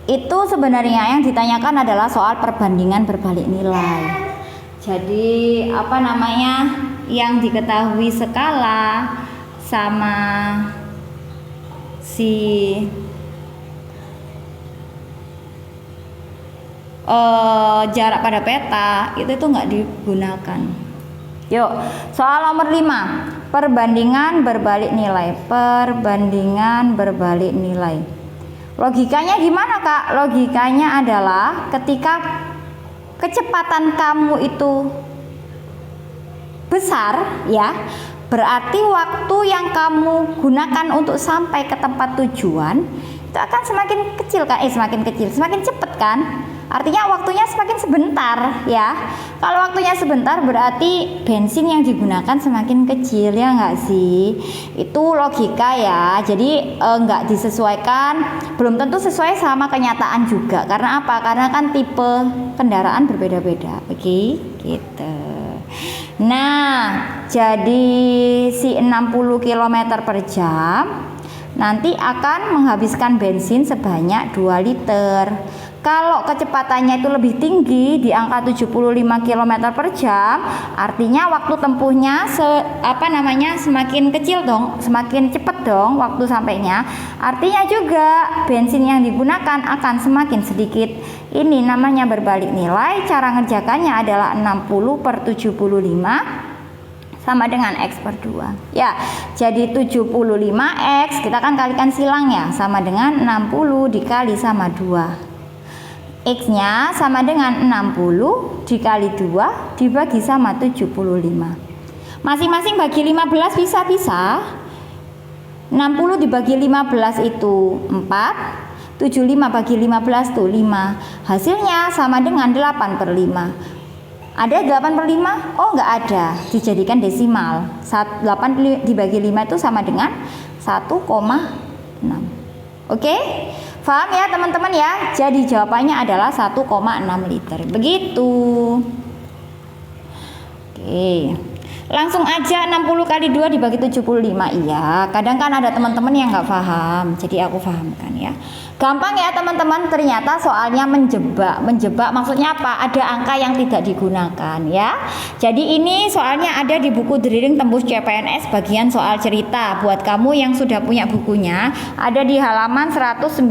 Itu sebenarnya yang ditanyakan adalah soal perbandingan berbalik nilai. Jadi apa namanya, yang diketahui skala sama si jarak pada peta itu nggak digunakan. Yuk, soal nomor 5, perbandingan berbalik nilai. Perbandingan berbalik nilai. Logikanya gimana, Kak? Logikanya adalah ketika kecepatan kamu itu besar, ya, berarti waktu yang kamu gunakan untuk sampai ke tempat tujuan itu akan semakin kecil, kan? Semakin cepat, kan? Artinya waktunya semakin sebentar, ya. Kalau waktunya sebentar berarti bensin yang digunakan semakin kecil, ya nggak sih? Itu logika, ya. Jadi nggak disesuaikan, belum tentu sesuai sama kenyataan juga. Karena apa? Karena kan tipe kendaraan berbeda-beda, oke? Gitu. Nah, jadi si 60 km per jam nanti akan menghabiskan bensin sebanyak 2 liter. Kalau kecepatannya itu lebih tinggi di angka 75 km per jam, artinya waktu tempuhnya semakin kecil dong, semakin cepat dong waktu sampainya. Artinya juga bensin yang digunakan akan semakin sedikit. Ini namanya berbalik nilai. Cara ngerjakannya adalah 60 per 75 sama dengan X per 2, ya. Jadi 75X kita kan kalikan silang, ya, sama dengan 60 dikali sama 2. X nya sama dengan 60 dikali 2 dibagi sama 75. Masing-masing bagi 15 bisa-bisa. 60 dibagi 15 itu 4, 75 bagi 15 itu 5. Hasilnya sama dengan 8 per 5. Ada 8 per 5? Oh, nggak ada, dijadikan desimal. 8 dibagi 5 itu sama dengan 1,6. Oke? Paham ya teman-teman, ya? Jadi jawabannya adalah 1,6 liter. Begitu. Oke. Langsung aja 60 kali 2 dibagi 75. Iya, kadang kan ada teman-teman yang nggak paham. Jadi aku pahamkan, ya. Gampang ya teman-teman, ternyata soalnya menjebak. Menjebak maksudnya apa? Ada angka yang tidak digunakan, ya. Jadi ini soalnya ada di buku Drilling Tembus CPNS bagian soal cerita. Buat kamu yang sudah punya bukunya, ada di halaman 197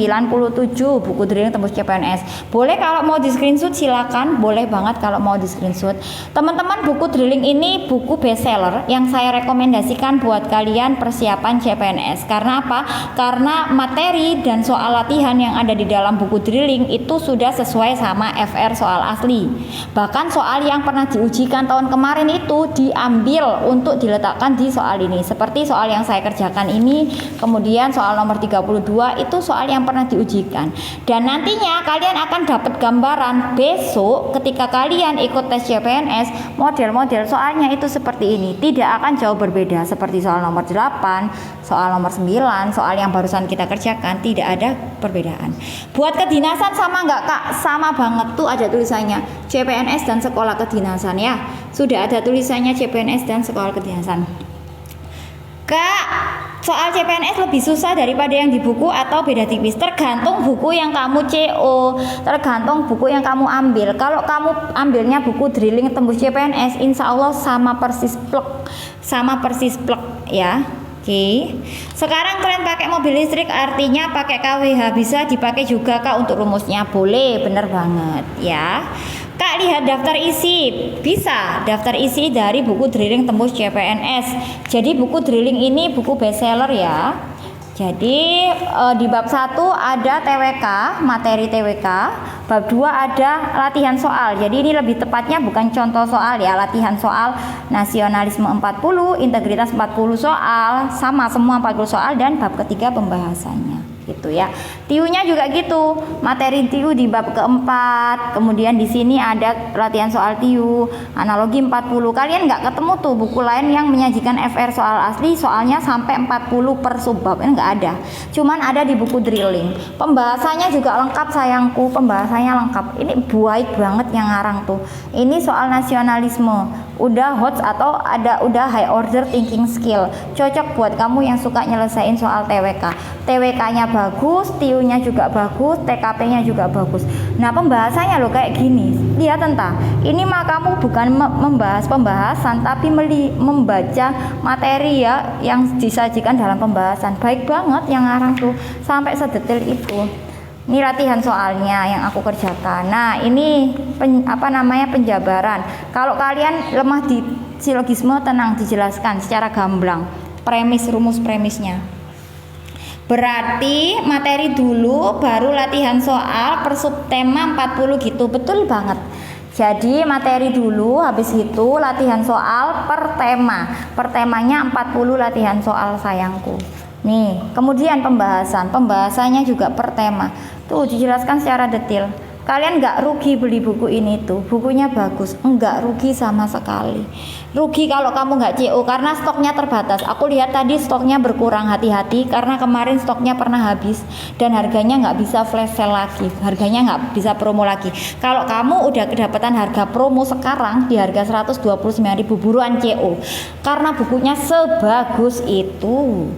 buku Drilling Tembus CPNS. Boleh kalau mau di screenshot silakan, boleh banget kalau mau di screenshot. Teman-teman, buku Drilling ini buku bestseller yang saya rekomendasikan buat kalian persiapan CPNS. Karena apa? Karena materi dan soal latihan yang ada di dalam buku Drilling itu sudah sesuai sama FR soal asli. Bahkan soal yang pernah diujikan tahun kemarin itu diambil untuk diletakkan di soal ini. Seperti soal yang saya kerjakan ini, kemudian soal nomor 32 itu soal yang pernah diujikan. Dan nantinya kalian akan dapat gambaran besok ketika kalian ikut tes CPNS, model-model soalnya itu seperti ini. Tidak akan jauh berbeda seperti soal nomor 8, soal nomor 9, soal yang barusan kita kerjakan, tidak ada perbedaan. Buat kedinasan sama nggak, Kak? Sama banget, tuh ada tulisannya CPNS dan sekolah kedinasan, ya. Sudah ada tulisannya CPNS dan sekolah kedinasan. Kak, soal CPNS lebih susah daripada yang di buku atau beda tipis? Tergantung buku yang kamu CO, tergantung buku yang kamu ambil. Kalau kamu ambilnya buku Drilling Tembus CPNS, insya Allah sama persis plek, ya. Oke. Sekarang kalian pakai mobil listrik, artinya pakai KWH. Bisa dipakai juga, Kak, untuk rumusnya. Boleh, bener banget, ya. Kak, lihat daftar isi. Bisa, daftar isi dari buku Drilling Tembus CPNS. Jadi buku Drilling ini buku bestseller, ya. Jadi di bab 1 ada TWK, materi TWK. Bab 2 ada latihan soal. Jadi ini lebih tepatnya bukan contoh soal, ya, latihan soal. Nasionalisme 40, integritas 40 soal, sama semua 40 soal, dan bab ketiga pembahasannya. Gitu, ya. TIU-nya juga gitu. Materi TIU di bab keempat. Kemudian di sini ada latihan soal TIU, analogi 40. Kalian nggak ketemu tuh buku lain yang menyajikan FR soal asli soalnya sampai 40 per subbab. Ini nggak ada. Cuman ada di buku Drilling. Pembahasannya juga lengkap, sayangku. Pembahasannya lengkap. Ini baik banget yang ngarang tuh. Ini soal nasionalisme. udah hot atau udah high order thinking skill. Cocok buat kamu yang suka nyelesain soal TWK. TWK-nya bagus, TIU-nya juga bagus, TKP-nya juga bagus. Nah, pembahasannya loh kayak gini. Lihat entah. Ini mah kamu bukan membahas pembahasan tapi membaca materi ya yang disajikan dalam pembahasan. Baik banget yang ngarang tuh sampai sedetail itu. Ini latihan soalnya yang aku kerjakan. Nah, ini penjabaran. Kalau kalian lemah di silogisme, tenang, dijelaskan secara gamblang. Rumus premisnya. Berarti materi dulu baru latihan soal per subtema 40 gitu. Betul banget. Jadi materi dulu, habis itu latihan soal per tema. Per temanya 40 latihan soal sayangku. Nih, kemudian pembahasannya juga per tema. Tuh dijelaskan secara detail. Kalian nggak rugi beli buku ini tuh, bukunya bagus, nggak rugi sama sekali. Rugi kalau kamu nggak CO karena stoknya terbatas. Aku lihat tadi stoknya berkurang, hati-hati karena kemarin stoknya pernah habis dan harganya nggak bisa flash sale lagi, harganya nggak bisa promo lagi. Kalau kamu udah kedapatan harga promo sekarang di harga 129.000, buruan CO karena bukunya sebagus itu.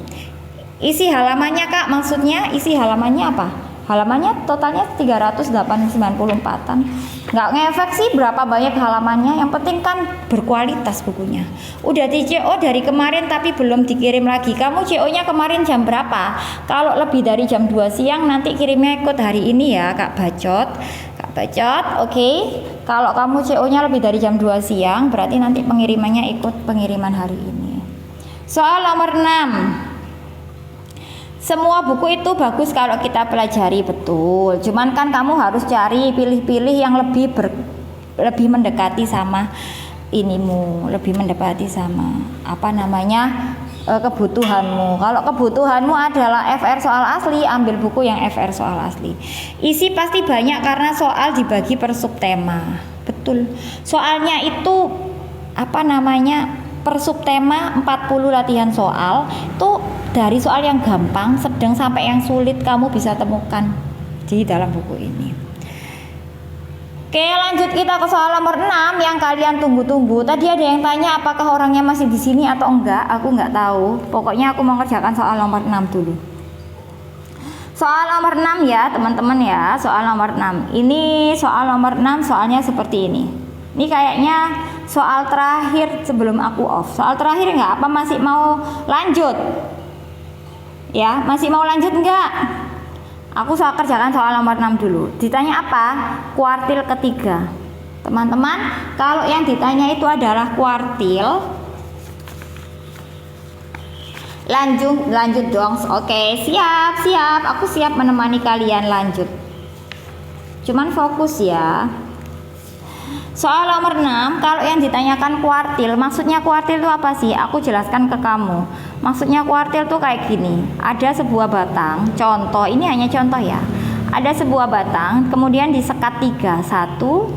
Isi halamannya Kak, maksudnya isi halamannya apa? Halamannya totalnya 394-an. Nggak ngefek sih berapa banyak halamannya, yang penting kan berkualitas bukunya. Udah di CO dari kemarin tapi belum dikirim lagi. Kamu CO-nya kemarin jam berapa? Kalau lebih dari jam 2 siang nanti kirimnya ikut hari ini ya Kak Bacot. Kak Bacot, oke. Kalau kamu CO-nya lebih dari jam 2 siang berarti nanti pengirimannya ikut pengiriman hari ini. Soal nomor 6. Semua buku itu bagus kalau kita pelajari, betul. Cuman kan kamu harus cari pilih-pilih yang lebih mendekati sama lebih mendekati sama kebutuhanmu. Kalau kebutuhanmu adalah FR soal asli, ambil buku yang FR soal asli. Isi pasti banyak karena soal dibagi per subtema. Betul. Soalnya itu per subtema 40 latihan soal itu dari soal yang gampang, sedang sampai yang sulit kamu bisa temukan di dalam buku ini. Oke, lanjut kita ke soal nomor 6 yang kalian tunggu-tunggu. Tadi ada yang tanya apakah orangnya masih di sini atau enggak. Aku enggak tahu. Pokoknya aku mau ngerjakan soal nomor 6 dulu. Soal nomor 6 ya, teman-teman ya. Soal nomor 6. Ini soal nomor 6 soalnya seperti ini. Ini kayaknya soal terakhir sebelum aku off. Soal terakhir enggak? Apa masih mau lanjut? Ya, masih mau lanjut enggak? Aku kerjakan soal nomor 6 dulu. Ditanya apa? Kuartil ketiga. Teman-teman, kalau yang ditanya itu adalah kuartil, lanjut dong. Oke, siap. Aku siap menemani kalian lanjut. Cuman fokus ya. Soal nomor 6, kalau yang ditanyakan kuartil, maksudnya kuartil itu apa sih? Aku jelaskan ke kamu. Maksudnya kuartil tuh kayak gini. Ada sebuah batang, contoh, ini hanya contoh ya. Ada sebuah batang, kemudian disekat 3. 1,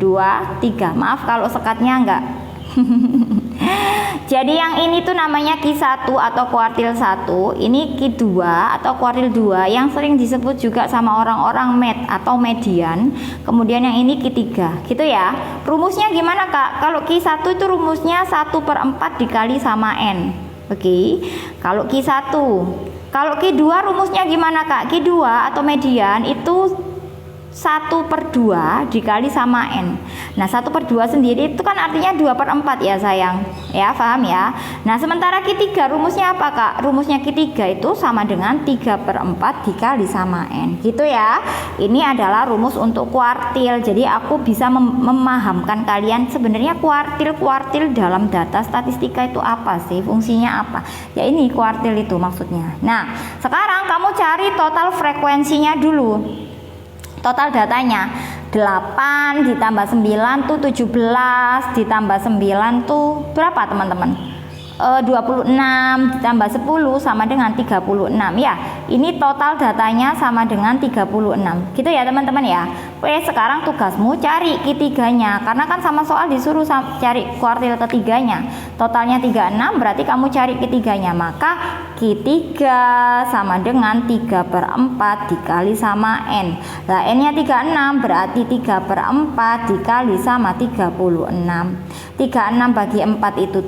2, 3. Maaf kalau sekatnya enggak. Jadi yang ini tuh namanya Q1 atau kuartil 1, ini Q2 atau kuartil 2 yang sering disebut juga sama orang-orang atau median. Kemudian yang ini Q3 gitu ya. Rumusnya gimana Kak? Kalau Q1 itu rumusnya 1/4 dikali sama N. Oke. Kalau Q1. Kalau Q2 rumusnya gimana Kak? Q2 atau median itu 1/2 dikali sama N. Nah 1/2 sendiri itu kan artinya 2/4 ya sayang. Ya paham ya. Nah sementara Q3 rumusnya apa Kak? Rumusnya Q3 itu sama dengan 3/4 dikali sama N. Gitu ya. Ini adalah rumus untuk kuartil. Jadi aku bisa memahamkan kalian sebenarnya kuartil dalam data statistika itu apa sih? Fungsinya apa? Ya ini kuartil itu maksudnya. Nah sekarang kamu cari total frekuensinya dulu. Total datanya 8 ditambah 9 tuh 17, ditambah 9 tuh berapa teman-teman? 26 ditambah 10 sama dengan 36 ya. Ini total datanya sama dengan 36 gitu ya teman-teman ya. Oke, sekarang tugasmu cari Q3-nya karena kan sama soal disuruh cari kuartil ketiganya. Totalnya 36 berarti kamu cari Q3-nya, maka Q3 sama dengan 3/4 dikali sama N. Nah N nya 36 berarti 3/4 dikali sama 36. 36 bagi 4 itu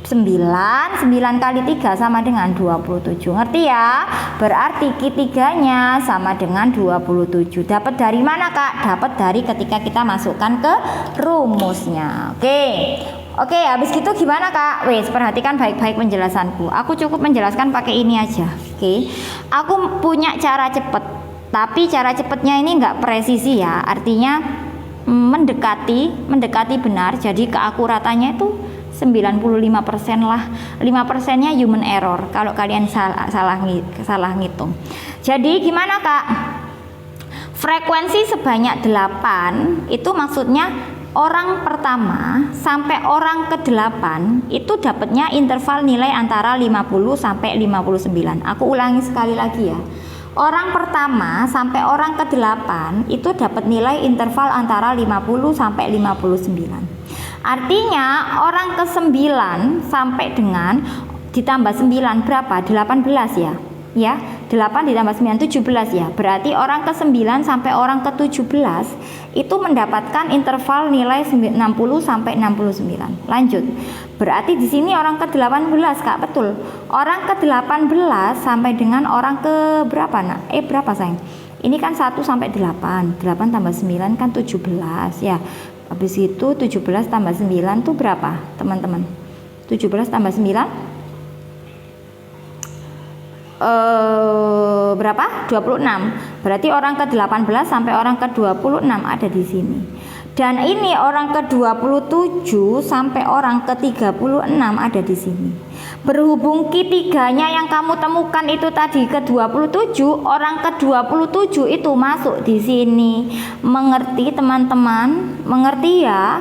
9 kali 3 sama dengan 27. Ngerti ya? Berarti Q3-nya sama dengan 27. Dapat dari mana Kak? Dapat dari ketika kita masukkan ke rumusnya. Oke, habis gitu gimana Kak? Wes, perhatikan baik-baik penjelasanku. Aku cukup menjelaskan pakai ini aja. Aku punya cara cepet, tapi cara cepetnya ini enggak presisi ya. Artinya mendekati benar. Jadi keakuratannya itu 95% lah. 5%-nya human error kalau kalian salah ngitung. Jadi gimana Kak? Frekuensi sebanyak 8 itu maksudnya orang pertama sampai orang ke-8 itu dapatnya interval nilai antara 50 sampai 59. Aku ulangi sekali lagi ya. Orang pertama sampai orang ke-8 itu dapat nilai interval antara 50 sampai 59. Artinya orang ke-9 sampai dengan ditambah 9 berapa? 18 ya. Ya, 8 ditambah 9 17 ya. Berarti orang ke-9 sampai orang ke-17 itu mendapatkan interval nilai 60 sampai 69. Lanjut. Berarti di sini orang ke-18 Kak, betul. Orang ke-18 sampai dengan orang ke berapa Nak? Berapa sayang? Ini kan 1 sampai 8. 8 tambah 9 kan 17 ya. Habis itu 17 tambah 9 tuh berapa teman-teman? 17 tambah 9 berapa? 26. Berarti orang ke-18 sampai orang ke-26 ada di sini. Dan ini orang ke-27 sampai orang ke-36 ada di sini. Berhubung Q3-nya yang kamu temukan itu tadi ke-27, orang ke-27 itu masuk di sini. Mengerti teman-teman? Mengerti ya?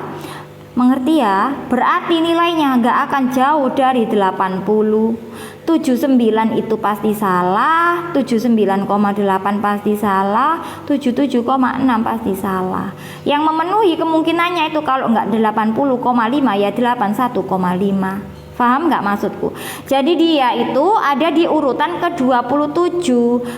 Mengerti ya? Berarti nilainya nggak akan jauh dari 80. 79 itu pasti salah, 79,8 pasti salah, 77,6 pasti salah. Yang memenuhi kemungkinannya itu kalau nggak 80,5 ya 81,5. Paham nggak maksudku? Jadi dia itu ada di urutan ke-27.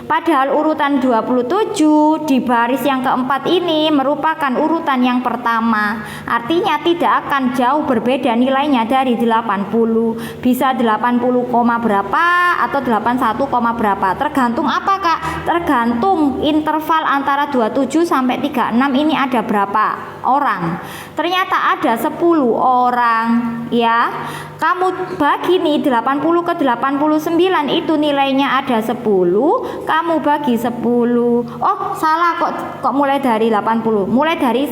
Padahal urutan 27 di baris yang keempat ini merupakan urutan yang pertama. Artinya tidak akan jauh berbeda nilainya dari 80. Bisa 80, berapa atau 81, berapa. Tergantung apa Kak? Tergantung interval antara 27 sampai 36 ini ada berapa orang. Ternyata ada 10 orang ya. Kamu bagi nih 80 ke 89 itu nilainya ada 10, kamu bagi 10. Oh salah kok mulai dari 80. Mulai dari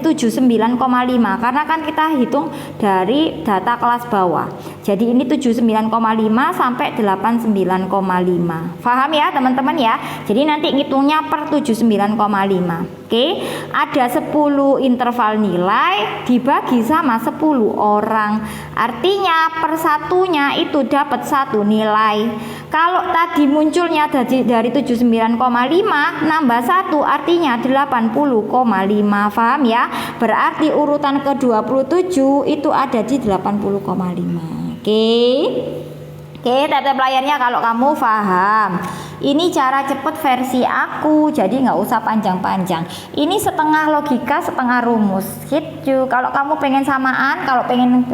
79,5 karena kan kita hitung dari data kelas bawah. Jadi ini 79,5 sampai 89,5. Paham ya teman-teman ya? Jadi nanti ngitungnya per 79,5. Oke, ada 10 interval nilai dibagi sama 10 orang. Artinya per satunya itu dapat 1 nilai. Kalau tadi munculnya dari 79,5 nambah 1 artinya 80,5. Paham ya? Berarti urutan ke-27 itu ada di 80,5. Oke, tata layarnya kalau kamu paham. Ini cara cepet versi aku, jadi nggak usah panjang-panjang. Ini setengah logika, setengah rumus. Gitu. Kalau kamu pengen samaan, kalau pengen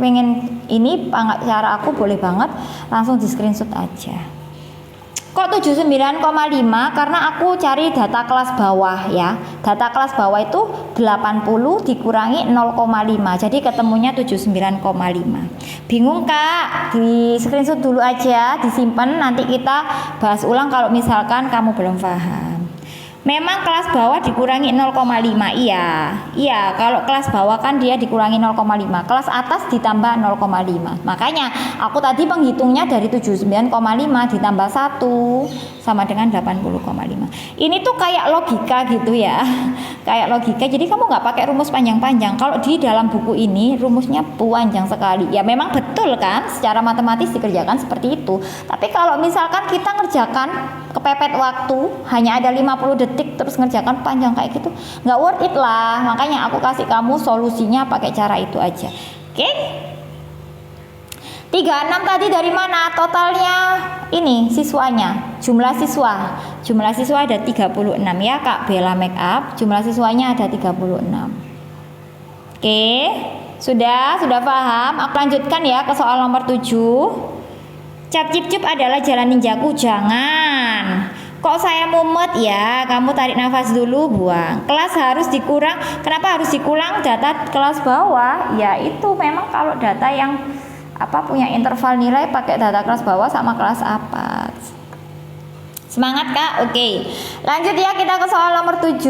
ini cara aku boleh banget, langsung di screenshot aja. Kok 79,5? Karena aku cari data kelas bawah ya. Data kelas bawah itu 80 dikurangi 0,5. Jadi ketemunya 79,5. Bingung Kak? Di screenshot dulu aja, disimpan, nanti kita bahas ulang kalau misalkan kamu belum paham. Memang kelas bawah dikurangi 0,5. Iya, kalau kelas bawah kan dia dikurangi 0,5, kelas atas ditambah 0,5. Makanya aku tadi menghitungnya dari 79,5 ditambah 1 sama dengan 80,5. Ini tuh kayak logika gitu ya. Kayak logika. Jadi kamu nggak pakai rumus panjang-panjang. Kalau di dalam buku ini rumusnya panjang sekali. Ya memang betul kan, secara matematis dikerjakan seperti itu. Tapi kalau misalkan kita ngerjakan kepepet waktu, hanya ada 50 detik terus ngerjakan panjang kayak gitu, nggak worth it lah. Makanya aku kasih kamu solusinya pakai cara itu aja. Oke? 36 tadi dari mana? Totalnya ini siswanya, jumlah siswa ada 36 ya Kak Bella Makeup, jumlah siswanya ada 36. Oke, sudah paham? Aku lanjutkan ya ke soal nomor 7. Cap cip cup adalah jalan ninjaku. Jangan. Kok saya mumet ya? Kamu tarik nafas dulu, buang. Kelas harus dikurang. Kenapa harus dikurang data kelas bawah? Ya itu memang kalau data yang punya interval nilai pakai data kelas bawah sama kelas atas. Semangat Kak? Oke. Lanjut ya, kita ke soal nomor 7.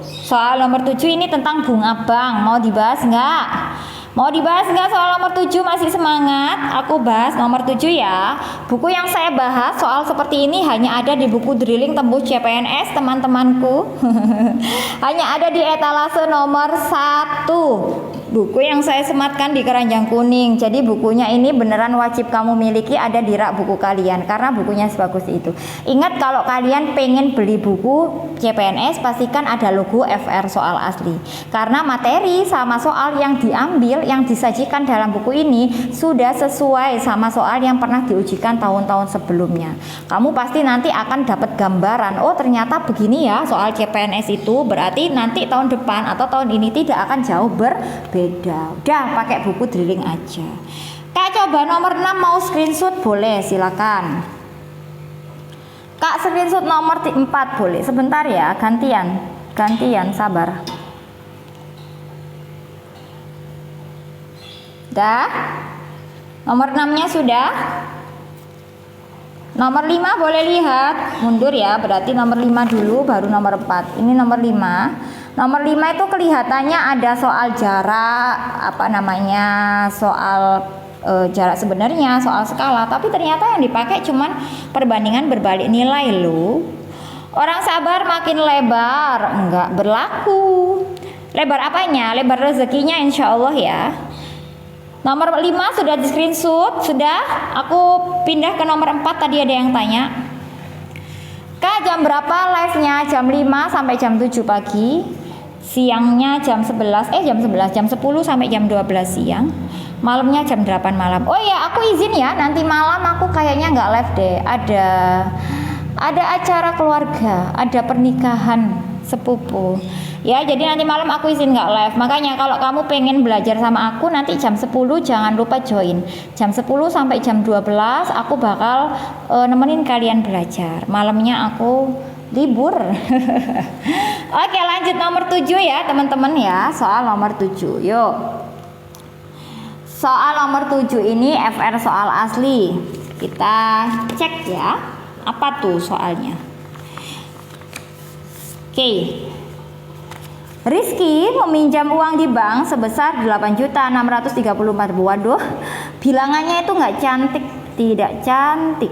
Soal nomor 7 ini tentang bunga bank. Mau dibahas nggak? Mau dibahas nggak soal nomor 7? Masih semangat? Aku bahas nomor 7 ya. Buku yang saya bahas soal seperti ini hanya ada di buku Drilling Tembus CPNS teman-temanku. Hanya ada di etalase nomor 1. Buku yang saya sematkan di keranjang kuning. Jadi bukunya ini beneran wajib kamu miliki, ada di rak buku kalian karena bukunya sebagus itu. Ingat, kalau kalian pengen beli buku CPNS pastikan ada logo FR soal asli. Karena materi sama soal yang diambil, yang disajikan dalam buku ini sudah sesuai sama soal yang pernah diujikan tahun-tahun sebelumnya. Kamu pasti nanti akan dapat gambaran, oh ternyata begini ya soal CPNS itu, berarti nanti tahun depan atau tahun ini tidak akan jauh berbeda. Udah pakai buku drilling aja. Kak coba nomor 6 mau screenshot boleh, silakan. Kak screenshot nomor 4 boleh. Sebentar ya, gantian sabar. Dah? Nomor 6-nya sudah? Nomor 5 boleh lihat. Mundur ya, berarti nomor 5 dulu baru nomor 4. Ini nomor 5. Nomor 5 itu kelihatannya ada soal jarak, soal jarak sebenarnya, soal skala, tapi ternyata yang dipakai cuman perbandingan berbalik nilai loh. Orang sabar makin lebar, enggak berlaku. Lebar apanya? Lebar rezekinya insya Allah ya. Nomor 5 sudah di screenshot, sudah. Aku pindah ke nomor 4, tadi ada yang tanya. Kak jam berapa live-nya? Jam 5 sampai jam 7 pagi. Siangnya jam 10 sampai jam 12 siang. Malamnya jam 8 malam. Oh ya, aku izin ya, nanti malam aku kayaknya nggak live deh. Ada acara keluarga, ada pernikahan sepupu. Ya, jadi nanti malam aku izin nggak live. Makanya kalau kamu pengen belajar sama aku nanti jam 10 jangan lupa join. Jam 10 sampai jam 12 aku bakal nemenin kalian belajar. Malamnya aku libur. Oke, lanjut nomor 7 ya teman-teman ya. Soal nomor 7. Yuk. Soal nomor 7 ini FR soal asli. Kita cek ya. Apa tuh soalnya? Oke. Rizky meminjam uang di bank sebesar 8.634.000. Waduh, bilangannya itu nggak cantik, tidak cantik.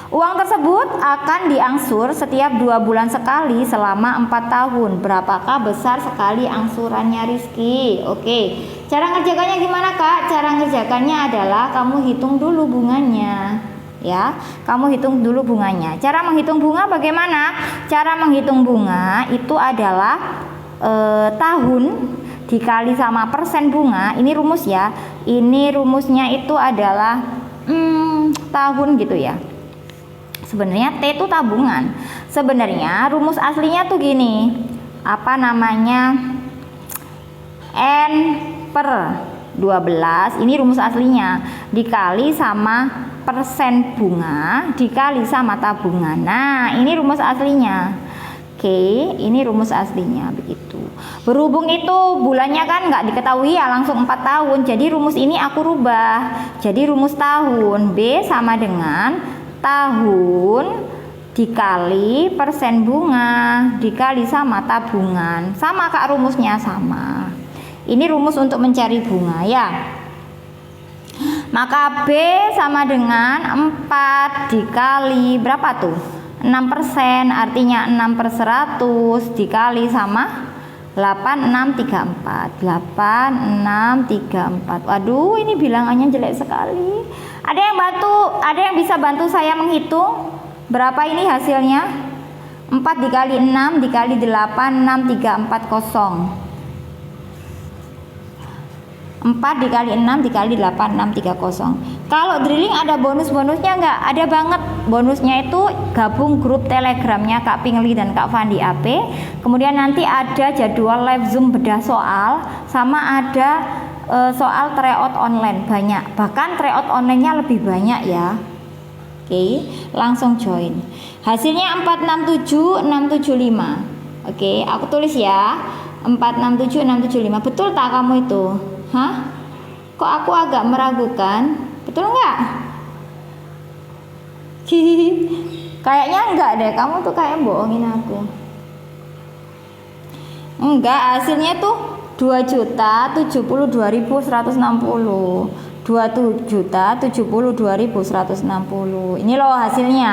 Uang tersebut akan diangsur setiap 2 bulan sekali selama 4 tahun. Berapakah besar sekali angsurannya Rizky? Oke, cara ngerjakannya gimana Kak? Cara ngerjakannya adalah kamu hitung dulu bunganya. Ya, kamu hitung dulu bunganya. Cara menghitung bunga bagaimana? Cara menghitung bunga itu adalah tahun dikali sama persen bunga. Ini rumus ya. Ini rumusnya itu adalah tahun gitu ya. Sebenarnya T itu tabungan. Sebenarnya rumus aslinya tuh gini. N per 12. Ini rumus aslinya. Dikali sama persen bunga dikali sama tabungan. Nah, ini rumus aslinya. Oke, ini rumus aslinya begitu. Berhubung itu bulannya kan nggak diketahui ya langsung 4 tahun. Jadi rumus ini aku rubah. Jadi rumus tahun B sama dengan tahun dikali persen bunga dikali sama tabungan. Sama Kak, rumusnya sama. Ini rumus untuk mencari bunga ya. Maka B sama dengan 4 dikali berapa tuh? 6%, artinya 6/100 dikali sama 8634. 8634. Waduh, ini bilangannya jelek sekali. Ada yang bisa bantu saya menghitung berapa ini hasilnya? 4 dikali 6 dikali 8, 6340. 4 dikali 6 dikali 8630. Kalau drilling ada bonusnya enggak? Ada banget. Bonusnya itu gabung grup telegramnya Kak Pingli dan Kak Fandi AP. Kemudian nanti ada jadwal live zoom bedah soal, sama ada soal tryout online banyak. Bahkan tryout online-nya lebih banyak ya. Oke, langsung join. Hasilnya 467675. Oke, aku tulis ya. 467675. Betul tak kamu itu? Hah? Kok aku agak meragukan? Betul nggak? Kayaknya enggak deh. Kamu tuh kayak bohongin aku. Enggak, hasilnya tuh 2.072.160. 2.072.160. Ini loh hasilnya.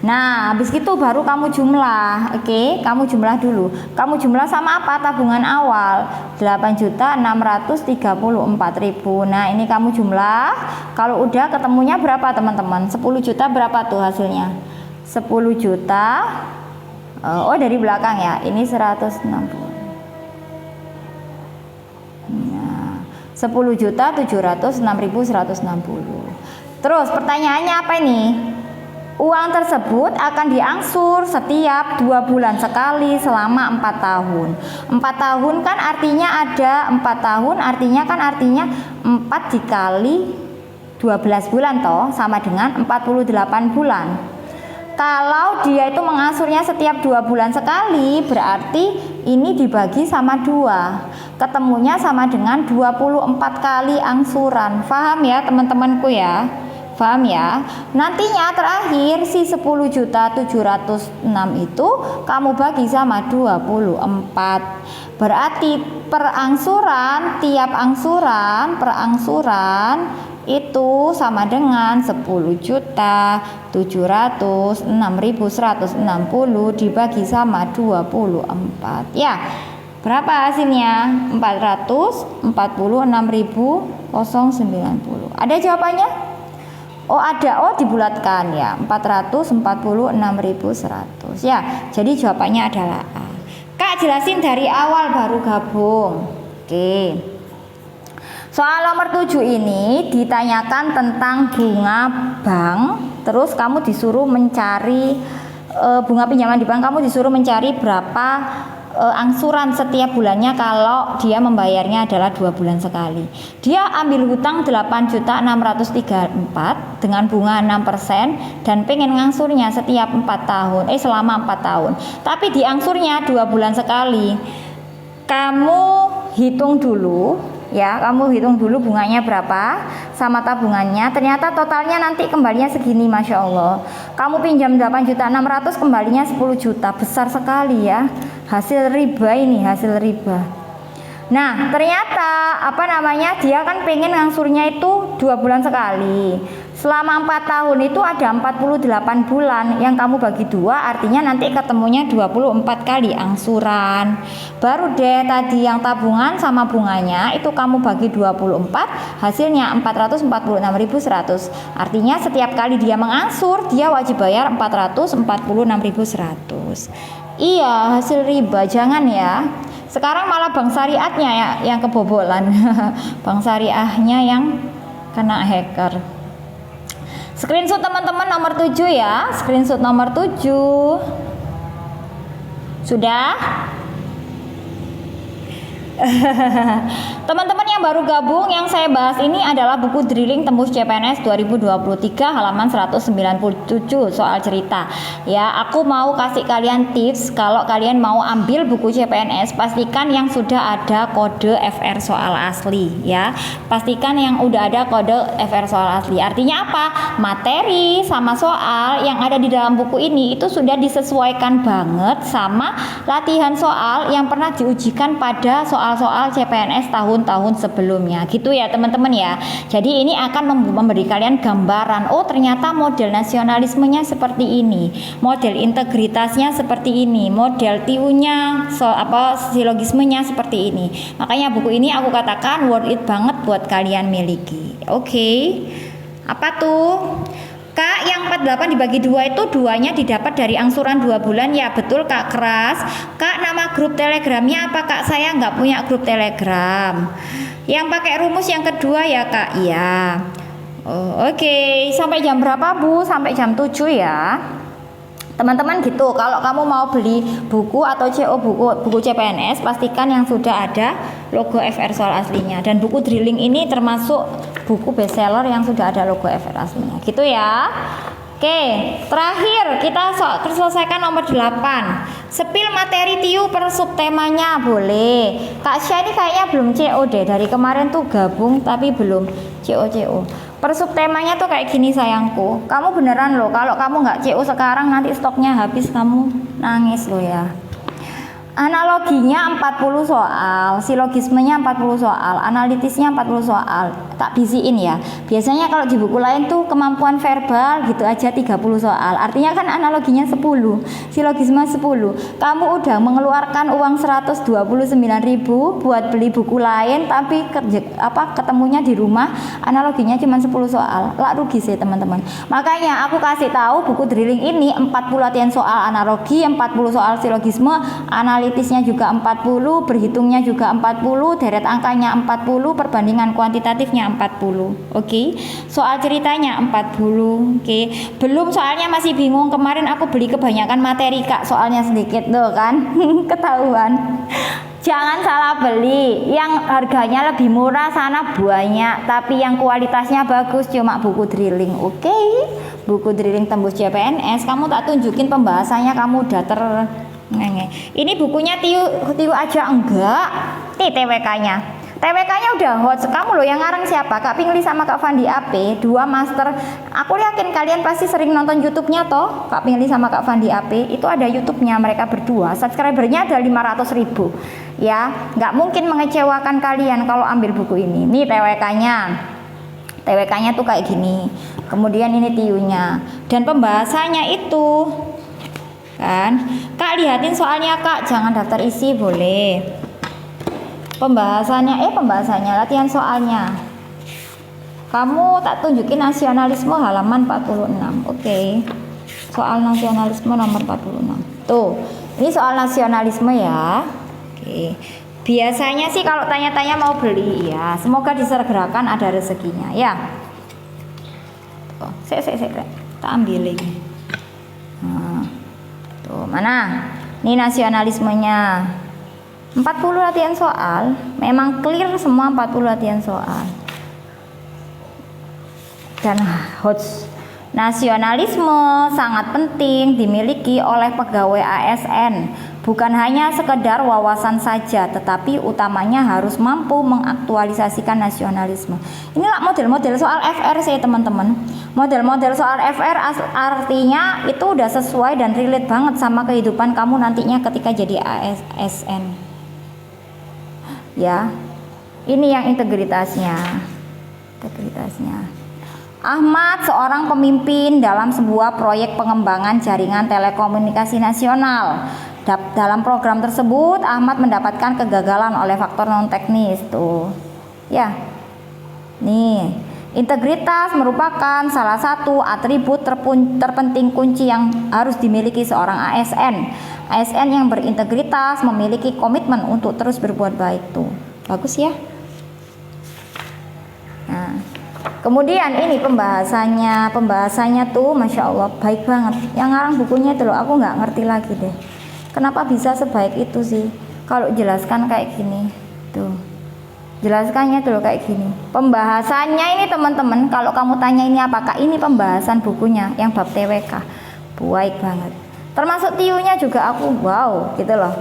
Nah, habis itu baru kamu jumlah. Oke, kamu jumlah dulu. Kamu jumlah sama apa? Tabungan awal 8.634.000. Nah, ini kamu jumlah. Kalau udah ketemunya berapa teman-teman? 10 juta berapa tuh hasilnya? 10 juta. Oh, dari belakang ya. Ini 160. 10.706.160. Terus pertanyaannya apa ini? Uang tersebut akan diangsur setiap 2 bulan sekali selama 4 tahun. 4 tahun kan artinya ada 4 tahun, artinya 4 dikali 12 bulan toh, sama dengan 48 bulan. Kalau dia itu mengangsurnya setiap 2 bulan sekali, berarti ini dibagi sama 2. Ketemunya sama dengan 24 kali angsuran. Paham ya teman-temanku ya? Paham ya? Nantinya terakhir si 10.706 itu kamu bagi sama 24. Berarti tiap angsuran itu sama dengan 10.706.160 dibagi sama 24 ya. Berapa hasilnya? 446.090. Ada jawabannya? Oh ada, oh dibulatkan ya, 446.100 ya. Jadi jawabannya adalah A. Kak jelasin dari awal baru gabung. Oke. Soal nomor 7 ini ditanyakan tentang bunga bank. Terus kamu disuruh mencari bunga pinjaman di bank, kamu disuruh mencari berapa angsuran setiap bulannya kalau dia membayarnya adalah 2 bulan sekali. Dia ambil hutang 8.634 dengan bunga 6% dan pengen ngangsurnya setiap 4 tahun, selama 4 tahun. Tapi diangsurnya 2 bulan sekali. Kamu hitung dulu ya, kamu hitung dulu bunganya berapa sama tabungannya. Ternyata totalnya nanti kembalinya segini, Masya Allah. Kamu pinjam 8.600.000 kembalinya 10 juta, besar sekali ya. Hasil riba ini, hasil riba. Nah ternyata dia kan pengen ngangsurnya itu 2 bulan sekali. Selama 4 tahun itu ada 48 bulan. Yang kamu bagi 2 artinya nanti ketemunya 24 kali angsuran. Baru deh tadi yang tabungan sama bunganya itu kamu bagi 24, hasilnya 446.100. Artinya setiap kali dia mengangsur dia wajib bayar 446.100. Iya, hasil riba, jangan ya. Sekarang malah bank syariatnya ya yang kebobolan. Bank syariahnya yang kena hacker. Screenshot teman-teman nomor 7 ya. Screenshot nomor 7. Sudah? Teman-teman yang baru gabung, yang saya bahas ini adalah buku Drilling Tembus CPNS 2023 halaman 197 soal cerita. Ya, aku mau kasih kalian tips kalau kalian mau ambil buku CPNS, pastikan yang sudah ada kode FR soal asli ya. Pastikan yang udah ada kode FR soal asli. Artinya apa? Materi sama soal yang ada di dalam buku ini itu sudah disesuaikan banget sama latihan soal yang pernah diujikan pada soal-soal CPNS tahun-tahun sebelumnya gitu ya teman-teman ya. Jadi ini akan memberi kalian gambaran, oh ternyata model nasionalismenya seperti ini, model integritasnya seperti ini, model TIU-nya silogismenya seperti ini. Makanya buku ini aku katakan worth it banget buat kalian miliki. Oke. Apa tuh? Kak, yang 48 dibagi 2 itu duanya didapat dari angsuran 2 bulan ya. Betul Kak Keras. Kak, nama grup telegramnya apa Kak? Saya nggak punya grup telegram. Yang pakai rumus yang kedua ya Kak. Iya. Oh, oke. Sampai jam berapa Bu? Sampai jam 7 ya. Teman-teman gitu, kalau kamu mau beli buku atau CO buku CPNS, pastikan yang sudah ada logo FR soal aslinya. Dan buku Drilling ini termasuk buku bestseller yang sudah ada logo FR aslinya. Gitu ya. Oke, terakhir kita selesaikan nomor 8. Sepil materi TIU per subtemanya boleh. Kak Syah ini kayaknya belum CO deh. Dari kemarin tuh gabung tapi belum CO. Per subtemanya tuh kayak gini sayangku. Kamu beneran loh, kalau kamu nggak CO sekarang nanti stoknya habis, kamu nangis loh ya. Analoginya 40 soal, silogismenya 40 soal, analitisnya 40 soal. Tak bisiin ya. Biasanya kalau di buku lain tuh kemampuan verbal gitu aja 30 soal. Artinya kan analoginya 10, silogisme 10. Kamu udah mengeluarkan uang 129.000 buat beli buku lain tapi ketemunya di rumah analoginya cuma 10 soal. Lah rugi sih teman-teman. Makanya aku kasih tahu buku Drilling ini 40 latihan soal analogi, 40 soal silogisme, analitisnya juga 40, berhitungnya juga 40, deret angkanya 40, perbandingan kuantitatifnya 40. Oke. Soal ceritanya 40. Oke. Belum soalnya masih bingung, kemarin aku beli kebanyakan materi Kak, soalnya sedikit tuh kan. Ketahuan. Jangan salah beli, yang harganya lebih murah sana banyak, tapi yang kualitasnya bagus cuma buku Drilling. Oke. Buku Drilling Tembus CPNS, kamu tak tunjukin pembahasannya, kamu udah ini bukunya TIU aja enggak. Nih TWK-nya. TWK-nya udah hot. Kamu loh yang ngarang siapa? Kak Pingli sama Kak Fandi AP, 2 master. Aku yakin kalian pasti sering nonton YouTube-nya toh. Kak Pingli sama Kak Fandi AP itu ada YouTube-nya mereka berdua. Subscribernya ada 500.000. Ya, nggak mungkin mengecewakan kalian kalau ambil buku ini. Nih TWK-nya. TWK-nya tuh kayak gini. Kemudian ini TIU-nya. Dan pembahasannya itu kan, Kak lihatin soalnya Kak, jangan daftar isi boleh. Pembahasannya latihan soalnya. Kamu tak tunjukin nasionalisme halaman 46. Oke. Soal nasionalisme nomor 46. Tuh, ini soal nasionalisme ya. Oke. Biasanya sih kalau tanya-tanya mau beli ya, semoga disegerakan ada rezekinya ya. Tuh, tak ambil lagi. Nah. Tuh, mana? Ini nasionalismenya. 40 latihan soal. Memang clear semua 40 latihan soal. Dan nasionalisme sangat penting dimiliki oleh pegawai ASN. Bukan hanya sekedar wawasan saja, tetapi utamanya harus mampu mengaktualisasikan nasionalisme. Inilah model-model soal FR sih teman-teman. Model-model soal FR artinya itu udah sesuai dan relate banget sama kehidupan kamu nantinya ketika jadi ASN. Ya, ini yang integritasnya. Ahmad seorang pemimpin dalam sebuah proyek pengembangan jaringan telekomunikasi nasional. Dalam program tersebut Ahmad mendapatkan kegagalan oleh faktor non teknis tuh. Ya. Nih, integritas merupakan salah satu atribut terpenting kunci yang harus dimiliki seorang ASN. ASN yang berintegritas memiliki komitmen untuk terus berbuat baik tuh. Bagus ya. Nah, kemudian ini pembahasannya tuh Masya Allah baik banget. Yang ngarang bukunya itu loh, aku nggak ngerti lagi deh. Kenapa bisa sebaik itu sih kalau jelaskan kayak gini. Tuh. Jelaskannya dulu kayak gini. Pembahasannya ini teman-teman, kalau kamu tanya ini apakah ini pembahasan bukunya yang bab TWK. Baik banget. Termasuk tiunya juga aku wow gitu loh.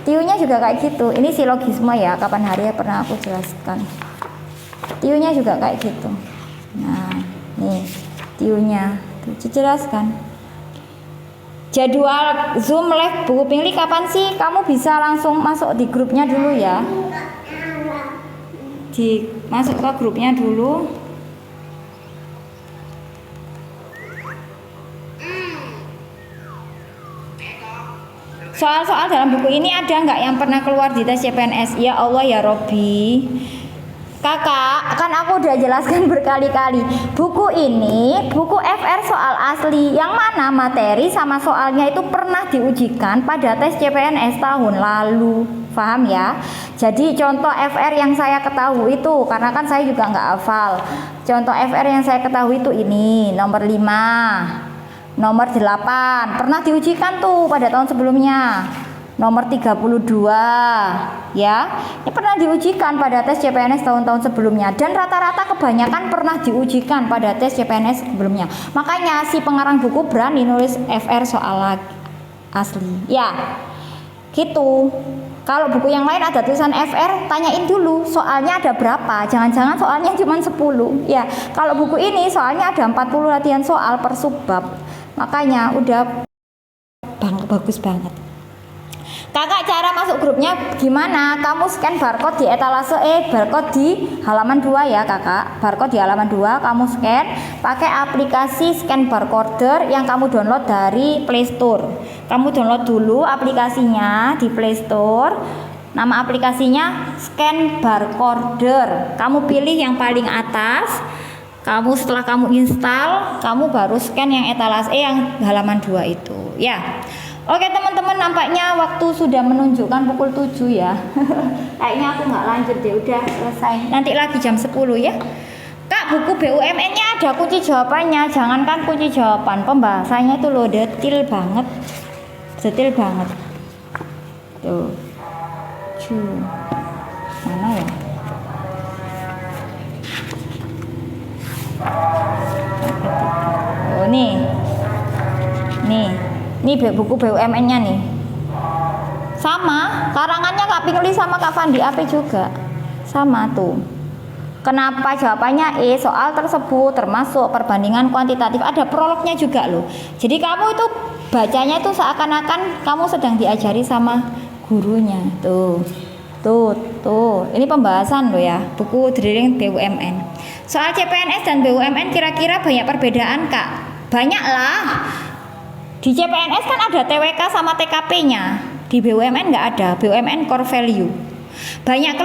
Tiunya juga kayak gitu. Ini silogisme ya, kapan hari pernah aku jelaskan. Tiunya juga kayak gitu. Nah, nih tiunya tuh dijelaskan. Jadwal Zoom live buku Pingli kapan sih? Kamu bisa langsung masuk di grupnya dulu ya. Masuk ke grupnya dulu. Soal-soal dalam buku ini ada nggak yang pernah keluar di tes CPNS? Ya Allah ya Robbi. Kakak, kan aku udah jelaskan berkali-kali. Buku ini, buku FR soal asli, yang mana materi sama soalnya itu pernah diujikan pada tes CPNS tahun lalu. Paham ya? Jadi contoh FR yang saya ketahui itu, karena kan saya juga nggak hafal. Contoh FR yang saya ketahui itu ini, nomor 5, nomor 8. Pernah diujikan tuh pada tahun sebelumnya. Nomor 32 ya, ini pernah diujikan pada tes CPNS tahun-tahun sebelumnya, dan rata-rata kebanyakan pernah diujikan pada tes CPNS sebelumnya. Makanya si pengarang buku berani nulis FR soal asli ya gitu. Kalau buku yang lain ada tulisan FR, tanyain dulu soalnya ada berapa, jangan-jangan soalnya cuma 10 ya. Kalau buku ini soalnya ada 40 latihan soal per subbab, makanya udah bagus banget. Kakak, cara masuk grupnya gimana? Kamu scan barcode di etalase barcode di halaman 2 ya kakak. Barcode di halaman 2 kamu scan pakai aplikasi scan barcoder yang kamu download dari Play Store. Kamu download dulu aplikasinya di Play Store. Nama aplikasinya scan barcoder. Kamu pilih yang paling atas. Setelah kamu install, kamu baru scan yang etalase yang halaman 2 itu ya. Oke teman-teman, nampaknya waktu sudah menunjukkan pukul 7 ya. Kayaknya aku nggak lanjut deh, udah selesai. Nanti lagi jam 10 ya. Kak, buku BUMN-nya ada kunci jawabannya. Jangankan kunci jawaban, pembahasannya itu loh detail banget. Detail banget. Tuh. Mana ya? Oh, nih. Ini buku BUMN-nya nih. Sama, karangannya Kak Pingli sama Kak Fandi AP juga. Sama tuh. Kenapa jawabannya soal tersebut termasuk perbandingan kuantitatif, ada prolognya juga loh. Jadi kamu itu bacanya itu seakan-akan kamu sedang diajari sama gurunya. Tuh. Ini pembahasan loh ya, buku drilling BUMN. Soal CPNS dan BUMN kira-kira banyak perbedaan Kak? Banyak lah. Di CPNS kan ada TWK sama TKP-nya. Di BUMN nggak ada. BUMN core value. Banyak